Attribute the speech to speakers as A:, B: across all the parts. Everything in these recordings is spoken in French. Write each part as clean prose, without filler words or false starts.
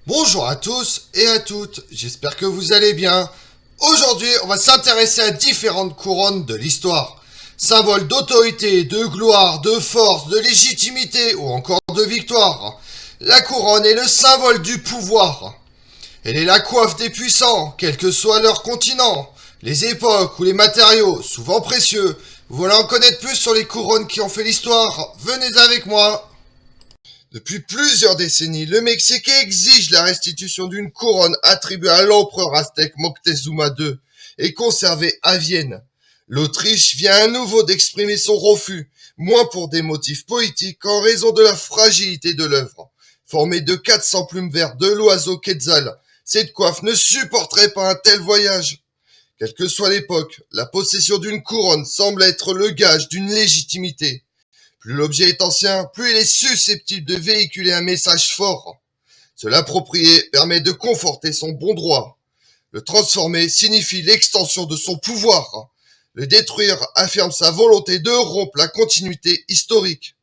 A: Bonjour à tous et à toutes, j'espère que vous allez bien. Aujourd'hui, on va s'intéresser à différentes couronnes de l'histoire. Symboles d'autorité, de gloire, de force, de légitimité ou encore de victoire. La couronne est le symbole du pouvoir. Elle est la coiffe des puissants, quel que soit leur continent, les époques ou les matériaux, souvent précieux. Vous voulez en connaître plus sur les couronnes qui ont fait l'histoire? Venez avec moi. Depuis plusieurs décennies, le Mexique exige la restitution d'une couronne attribuée à l'empereur aztèque Moctezuma II et conservée à Vienne. L'Autriche vient à nouveau d'exprimer son refus, moins pour des motifs politiques qu'en raison de la fragilité de l'œuvre. Formée de 400 plumes vertes de l'oiseau Quetzal, cette coiffe ne supporterait pas un tel voyage. Quelle que soit l'époque, la possession d'une couronne semble être le gage d'une légitimité. Plus l'objet est ancien, plus il est susceptible de véhiculer un message fort. Se l'approprier permet de conforter son bon droit. Le transformer signifie l'extension de son pouvoir. Le détruire affirme sa volonté de rompre la continuité historique.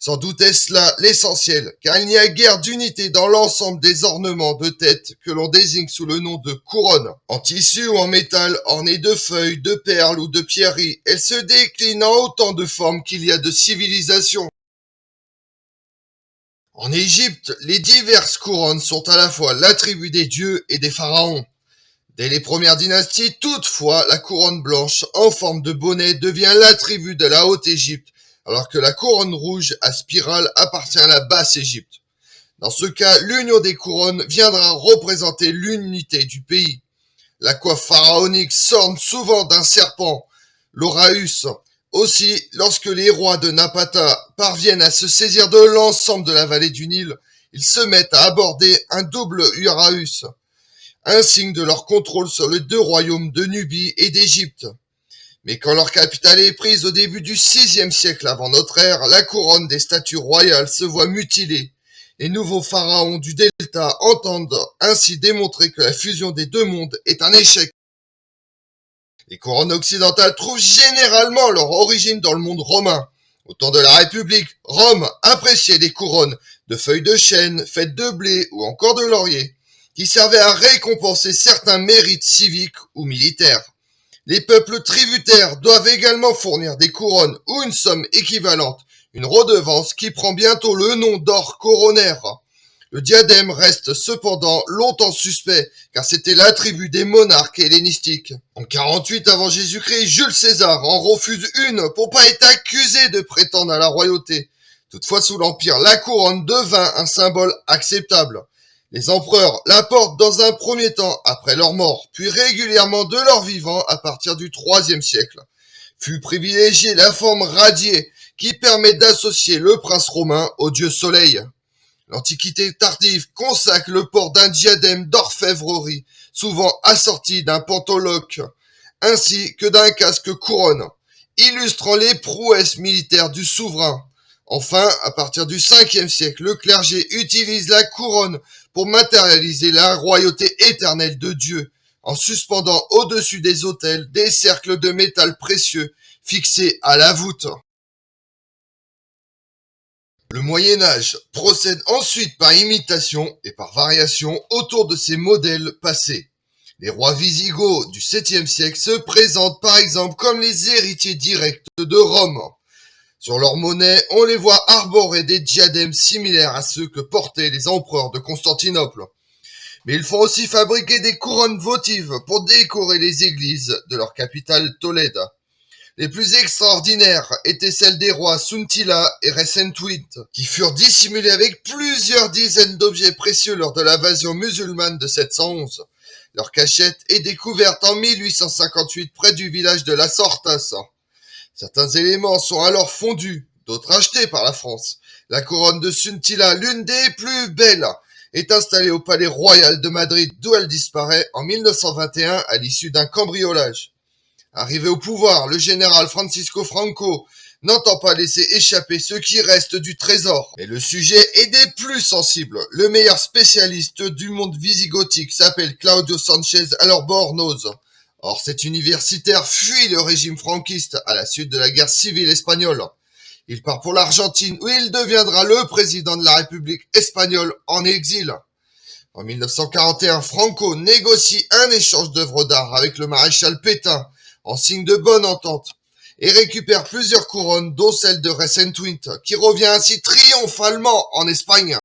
A: Sans doute est-ce là l'essentiel, car il n'y a guère d'unité dans l'ensemble des ornements de tête que l'on désigne sous le nom de couronne. En tissu ou en métal, ornée de feuilles, de perles ou de pierreries, elle se décline en autant de formes qu'il y a de civilisations. En Égypte, les diverses couronnes sont à la fois l'attribut des dieux et des pharaons. Dès les premières dynasties, toutefois, la couronne blanche en forme de bonnet devient l'attribut de la Haute-Égypte, alors que la couronne rouge à spirale appartient à la Basse-Égypte. Dans ce cas, l'union des couronnes viendra représenter l'unité du pays. La coiffe pharaonique s'orne souvent d'un serpent, l'Oraus. Aussi, lorsque les rois de Napata parviennent à se saisir de l'ensemble de la vallée du Nil, ils se mettent à aborder un double Uraeus, un signe de leur contrôle sur les deux royaumes de Nubie et d'Égypte. Mais quand leur capitale est prise au début du VIe siècle avant notre ère, la couronne des statues royales se voit mutilée. Les nouveaux pharaons du delta entendent ainsi démontrer que la fusion des deux mondes est un échec. Les couronnes occidentales trouvent généralement leur origine dans le monde romain. Au temps de la République, Rome appréciait des couronnes de feuilles de chêne, faites de blé ou encore de laurier, qui servaient à récompenser certains mérites civiques ou militaires. Les peuples tributaires doivent également fournir des couronnes ou une somme équivalente, une redevance qui prend bientôt le nom d'or coronaire. Le diadème reste cependant longtemps suspect, car c'était l'attribut des monarques hellénistiques. En 48 avant Jésus-Christ, Jules César en refuse une pour pas être accusé de prétendre à la royauté. Toutefois, sous l'Empire, la couronne devint un symbole acceptable. Les empereurs la portent dans un premier temps après leur mort, puis régulièrement de leur vivant à partir du IIIe siècle. Fut privilégiée la forme radiée qui permet d'associer le prince romain au dieu soleil. L'Antiquité tardive consacre le port d'un diadème d'orfèvrerie, souvent assorti d'un pentoloque, ainsi que d'un casque couronne, illustrant les prouesses militaires du souverain. Enfin, à partir du Ve siècle, le clergé utilise la couronne pour matérialiser la royauté éternelle de Dieu, en suspendant au-dessus des autels des cercles de métal précieux fixés à la voûte. Le Moyen Âge procède ensuite par imitation et par variation autour de ces modèles passés. Les rois wisigoths du 7e siècle se présentent par exemple comme les héritiers directs de Rome. Sur leur monnaie, on les voit arborer des diadèmes similaires à ceux que portaient les empereurs de Constantinople. Mais ils font aussi fabriquer des couronnes votives pour décorer les églises de leur capitale Tolède. Les plus extraordinaires étaient celles des rois Suntila et Resentuit, qui furent dissimulés avec plusieurs dizaines d'objets précieux lors de l'invasion musulmane de 711. Leur cachette est découverte en 1858 près du village de Las Hortas. Certains éléments sont alors fondus, d'autres achetés par la France. La couronne de Suntila, l'une des plus belles, est installée au palais royal de Madrid, d'où elle disparaît en 1921 à l'issue d'un cambriolage. Arrivé au pouvoir, le général Francisco Franco n'entend pas laisser échapper ce qui reste du trésor. Mais le sujet est des plus sensibles. Le meilleur spécialiste du monde visigothique s'appelle Claudio Sanchez Albornoz. Or, cet universitaire fuit le régime franquiste à la suite de la guerre civile espagnole. Il part pour l'Argentine où il deviendra le président de la République espagnole en exil. En 1941, Franco négocie un échange d'œuvres d'art avec le maréchal Pétain en signe de bonne entente et récupère plusieurs couronnes, dont celle de Recentwint, qui revient ainsi triomphalement en Espagne.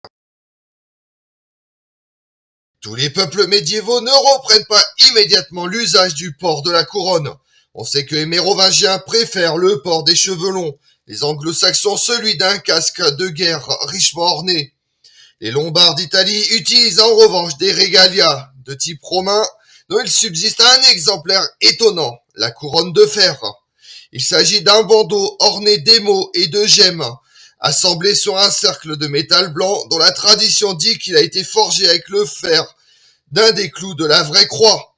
A: Tous les peuples médiévaux ne reprennent pas immédiatement l'usage du port de la couronne. On sait que les Mérovingiens préfèrent le port des cheveux longs, les Anglo-Saxons celui d'un casque de guerre richement orné. Les Lombards d'Italie utilisent en revanche des régalias de type romain, dont il subsiste un exemplaire étonnant, la couronne de fer. Il s'agit d'un bandeau orné d'émaux et de gemmes, assemblé sur un cercle de métal blanc dont la tradition dit qu'il a été forgé avec le fer d'un des clous de la vraie croix.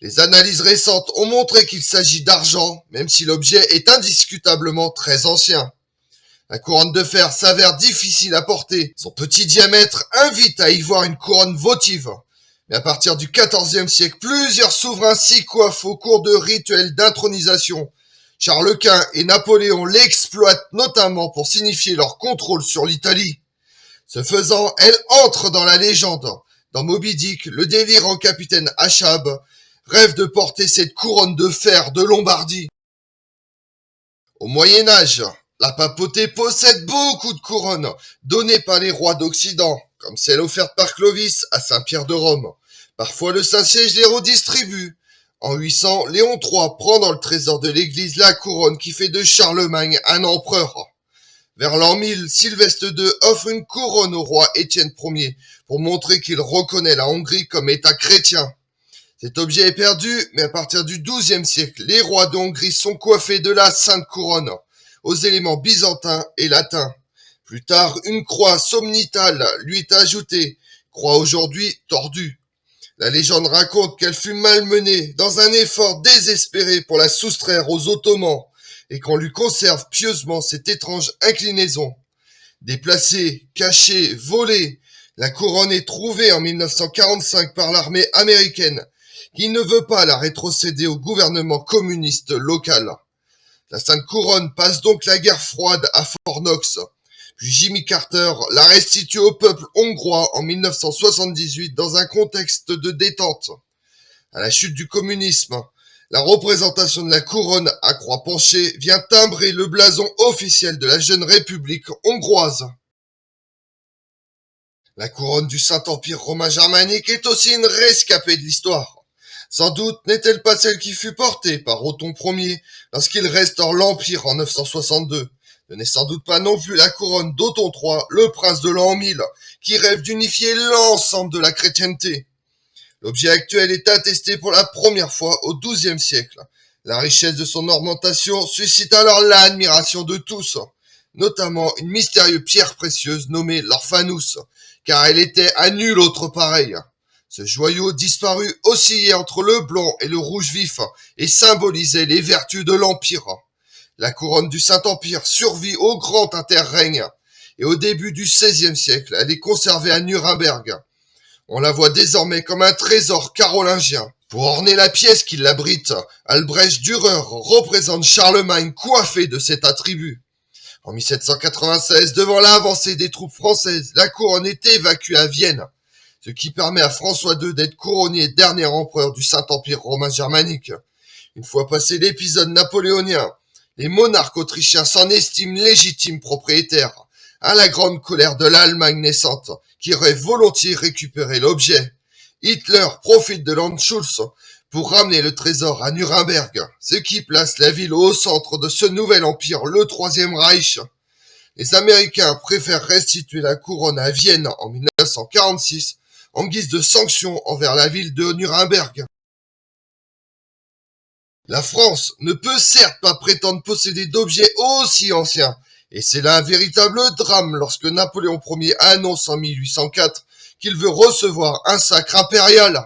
A: Les analyses récentes ont montré qu'il s'agit d'argent, même si l'objet est indiscutablement très ancien. La couronne de fer s'avère difficile à porter. Son petit diamètre invite à y voir une couronne votive. Mais à partir du XIVe siècle, plusieurs souverains s'y coiffent au cours de rituels d'intronisation. Charles Quint et Napoléon l'exploitent notamment pour signifier leur contrôle sur l'Italie. Ce faisant, elle entre dans la légende. Dans Moby Dick, le délirant capitaine Achab rêve de porter cette couronne de fer de Lombardie. Au Moyen-Âge, la papauté possède beaucoup de couronnes données par les rois d'Occident, comme celle offerte par Clovis à Saint-Pierre de Rome. Parfois le Saint-Siège les redistribue. En 800, Léon III prend dans le trésor de l'église la couronne qui fait de Charlemagne un empereur. Vers l'an 1000, Sylvestre II offre une couronne au roi Étienne Ier pour montrer qu'il reconnaît la Hongrie comme État chrétien. Cet objet est perdu, mais à partir du XIIe siècle, les rois de Hongrie sont coiffés de la Sainte Couronne, aux éléments byzantins et latins. Plus tard, une croix somnitale lui est ajoutée, croix aujourd'hui tordue. La légende raconte qu'elle fut malmenée dans un effort désespéré pour la soustraire aux Ottomans et qu'on lui conserve pieusement cette étrange inclinaison. Déplacée, cachée, volée, la couronne est trouvée en 1945 par l'armée américaine qui ne veut pas la rétrocéder au gouvernement communiste local. La Sainte Couronne passe donc la guerre froide à Fort Knox. Puis Jimmy Carter la restitue au peuple hongrois en 1978 dans un contexte de détente. À la chute du communisme, la représentation de la couronne à croix penchée vient timbrer le blason officiel de la jeune République hongroise. La couronne du Saint-Empire romain germanique est aussi une rescapée de l'histoire. Sans doute n'est-elle pas celle qui fut portée par Othon Ier lorsqu'il restaure l'Empire en 962. Ce n'est sans doute pas non plus la couronne d'Othon III, le prince de l'an 1000, qui rêve d'unifier l'ensemble de la chrétienté. L'objet actuel est attesté pour la première fois au XIIe siècle. La richesse de son ornementation suscite alors l'admiration de tous, notamment une mystérieuse pierre précieuse nommée l'Orphanus, car elle était à nul autre pareil. Ce joyau disparu oscillait entre le blanc et le rouge vif et symbolisait les vertus de l'Empire. La couronne du Saint-Empire survit au grand interrègne et au début du XVIe siècle, elle est conservée à Nuremberg. On la voit désormais comme un trésor carolingien. Pour orner la pièce qui l'abrite, Albrecht Dürer représente Charlemagne coiffé de cet attribut. En 1796, devant l'avancée des troupes françaises, la couronne est évacuée à Vienne, ce qui permet à François II d'être couronné dernier empereur du Saint-Empire romain germanique. Une fois passé l'épisode napoléonien, les monarques autrichiens s'en estiment légitimes propriétaires, à la grande colère de l'Allemagne naissante, qui aurait volontiers récupéré l'objet. Hitler profite de l'Anschluss pour ramener le trésor à Nuremberg, ce qui place la ville au centre de ce nouvel empire, le Troisième Reich. Les Américains préfèrent restituer la couronne à Vienne en 1946 en guise de sanction envers la ville de Nuremberg. La France ne peut certes pas prétendre posséder d'objets aussi anciens, et c'est là un véritable drame lorsque Napoléon Ier annonce en 1804 qu'il veut recevoir un sacre impérial,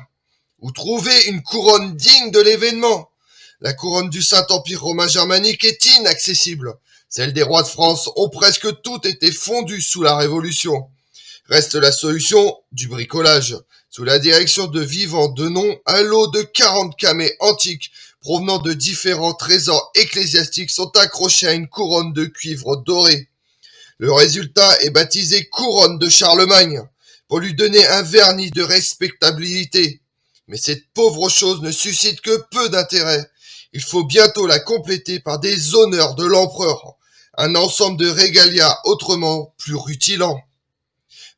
A: ou trouver une couronne digne de l'événement. La couronne du Saint-Empire romain germanique est inaccessible. Celles des rois de France ont presque toutes été fondues sous la Révolution. Reste la solution du bricolage. Sous la direction de Vivant Denon, un lot de 40 camées antiques provenant de différents trésors ecclésiastiques sont accrochés à une couronne de cuivre doré. Le résultat est baptisé couronne de Charlemagne. pour lui donner un vernis de respectabilité. Mais cette pauvre chose ne suscite que peu d'intérêt. Il faut bientôt la compléter par des honneurs de l'empereur, un ensemble de régalia autrement plus rutilants.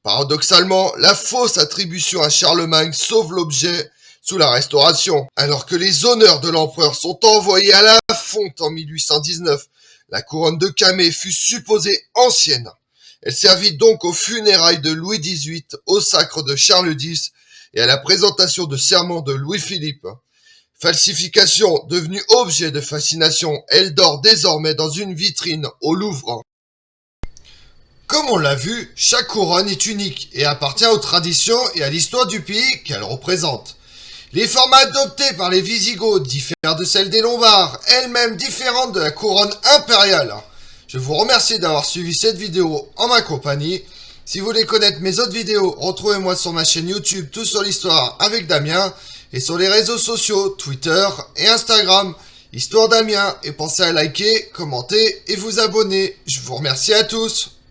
A: Paradoxalement, la fausse attribution à Charlemagne sauve l'objet sous la Restauration. Alors que les honneurs de l'empereur sont envoyés à la fonte en 1819, la couronne de Camée fut supposée ancienne. Elle servit donc aux funérailles de Louis XVIII, au sacre de Charles X et à la présentation de serments de Louis-Philippe. Falsification devenue objet de fascination, elle dort désormais dans une vitrine au Louvre. Comme on l'a vu, chaque couronne est unique et appartient aux traditions et à l'histoire du pays qu'elle représente. Les formes adoptées par les Wisigoths diffèrent de celles des Lombards, elles-mêmes différentes de la couronne impériale. Je vous remercie d'avoir suivi cette vidéo en ma compagnie. Si vous voulez connaître mes autres vidéos, retrouvez-moi sur ma chaîne YouTube Tout sur l'Histoire avec Damien et sur les réseaux sociaux Twitter et Instagram Histoire Damien, et pensez à liker, commenter et vous abonner. Je vous remercie à tous.